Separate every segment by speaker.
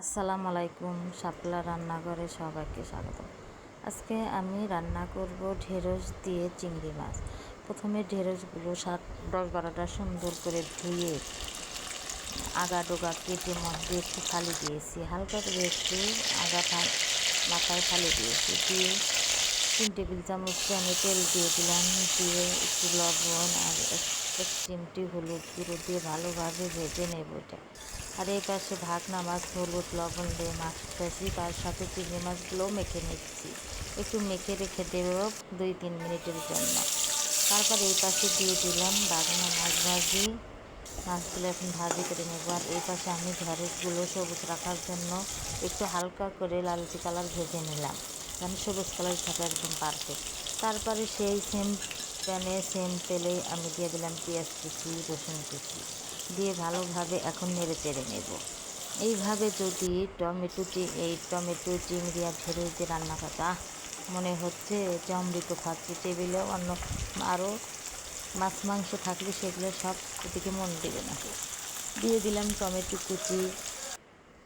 Speaker 1: আসসালামু আলাইকুম, শাপলা রান্নাঘরে সবাইকে স্বাগত। আজকে আমি রান্না করব ঢেঁড়স দিয়ে চিংড়ি মাছ। প্রথমে ঢেঁড়সগুলো 7-10-12টা সুন্দর করে ধুয়ে আগা ডোগা কেটে মধ্যে একটু ফালি দিয়েছি, হালকা করে একটু মাথায় ফালি দিয়েছি, দিয়ে 3 টেবিল চামচ প্যানে তেল দিয়ে দিলাম, দিয়ে একটু লবণ আর 1 চিমটি হলুদ গুঁড়ো দিয়ে ভালোভাবে ভেজে নেব এটা। আর এই পাশে ভাগনা মাছ হলুদ লবণ দিয়ে মাখতেছি, তার সাথে চিংড়ি মাছগুলোও মেখে নিচ্ছি। একটু মেখে রেখে দেব 2-3 মিনিটের জন্য। তারপর এই পাশে দিয়ে দিলাম ভাগনা মাছ ভাজি, মাছগুলো এখন ভাজি করে নেব। আর এই পাশে আমি ঢেঁড়সগুলো সবুজ রাখার জন্য একটু হালকা করে লালচে কালার ভেজে নিলাম, যেন সবুজ কালার থাকে একদম পারফেক্ট। তারপরে সেই সেম প্যানে সেম তেলে আমি দিয়ে দিলাম পেঁয়াজ কুচি, রসুন কুচি দিয়ে ভালোভাবে এখন নেড়ে চেড়ে নেব। এইভাবে যদি টমেটো চিংড়ি আর ঢেঁড়স দিয়ে রান্না করতে মনে হচ্ছে যে অমৃত খাচ্ছি। টেবিলে অন্য আরও মাছ মাংস থাকলে সেগুলো সব ওদিকে মন দেবে না। দিয়ে দিলাম টমেটো কুচি,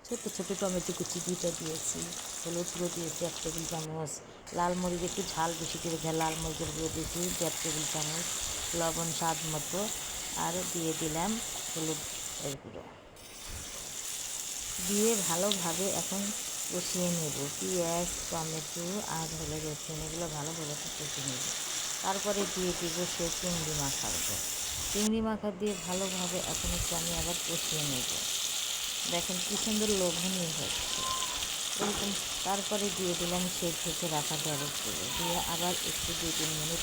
Speaker 1: ছোটো ছোটো টমেটো কুচি 2টা দিয়েছি, হলুদ গুঁড়ো দিয়েছি 1 টেবিল চামচ, লাল মরিচ একটু ঝাল বেশি করে লাল মরিচের গুঁড়ো দিয়েছি 1.5 টেবিল চামচ, লবণ স্বাদ মতো, আর দিয়ে দিলাম হলুদের গুঁড়ো দিয়ে ভালোভাবে এখন কষিয়ে নেব। পেঁয়াজ টমেটো আর রসুন এগুলো ভালোভাবে কষিয়ে নেব। তারপরে দিয়ে দিব সে চিংড়ি মাখা দিয়ে ভালোভাবে এখন একটু আমি আবার কষিয়ে নেব। দেখেন কী সুন্দর লোভনীয় হচ্ছে এরকম। তারপরে দিয়ে দিলাম সেই ভেজে রাখা ঢেঁড়সগুলো দিয়ে আবার একটু 2-3 মিনিট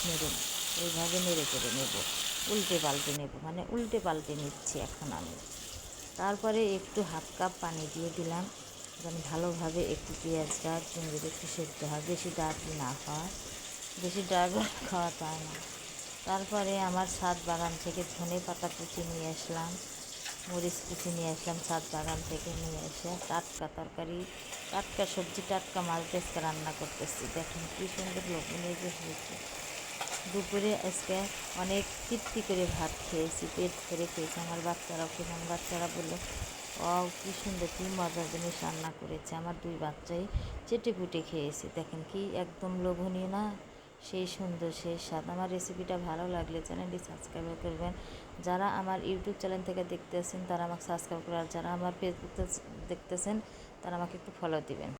Speaker 1: এইভাবে নেড়ে চেড়ে নেব, উল্টে পাল্টে নিচ্ছি এখন আমি। তারপরে একটু 1/2 কাপ পানি দিয়ে দিলাম, যেন ভালোভাবে একটু পেঁয়াজটা চিংড়িটা একটু সেদ্ধ হয়, বেশি ডার্ক না হয়, বেশি ডার্ক খাওয়া যায় না। তারপরে আমার ছাদ বাগান থেকে ধনে পাতা কুচি নিয়ে আসলাম, মরিচ কুচি নিয়ে আসলাম, ছাদ বাগান থেকে নিয়ে এসে টাটকা তরকারি, টাটকা সবজি, টাটকা মাছ দিয়ে রান্না করতেছি। দেখেন কী সুন্দর লোভনীয় যে হয়েছে। দুপুরে আজকে অনেক তৃপ্তি করে ভাত খেয়েছি, পেট ভরে খেয়েছি। আমার বাচ্চারা বললো কী সুন্দর, কী মজার জিনিস রান্না করেছে। আমার 2 বাচ্চাই চেটে পুটে খেয়েছে। দেখেন কি একদম লোভনীয় না, সেই সুন্দর সেই স্বাদ। আমার রেসিপিটা ভালো লাগলে চ্যানেলটি সাবস্ক্রাইব করবেন। যারা আমার ইউটিউব চ্যানেল থেকে দেখতেছেন তারা আমাকে সাবস্ক্রাইব করে, আর যারা আমার ফেসবুক দেখতেছেন তারা আমাকে একটু ফলো দিবেন।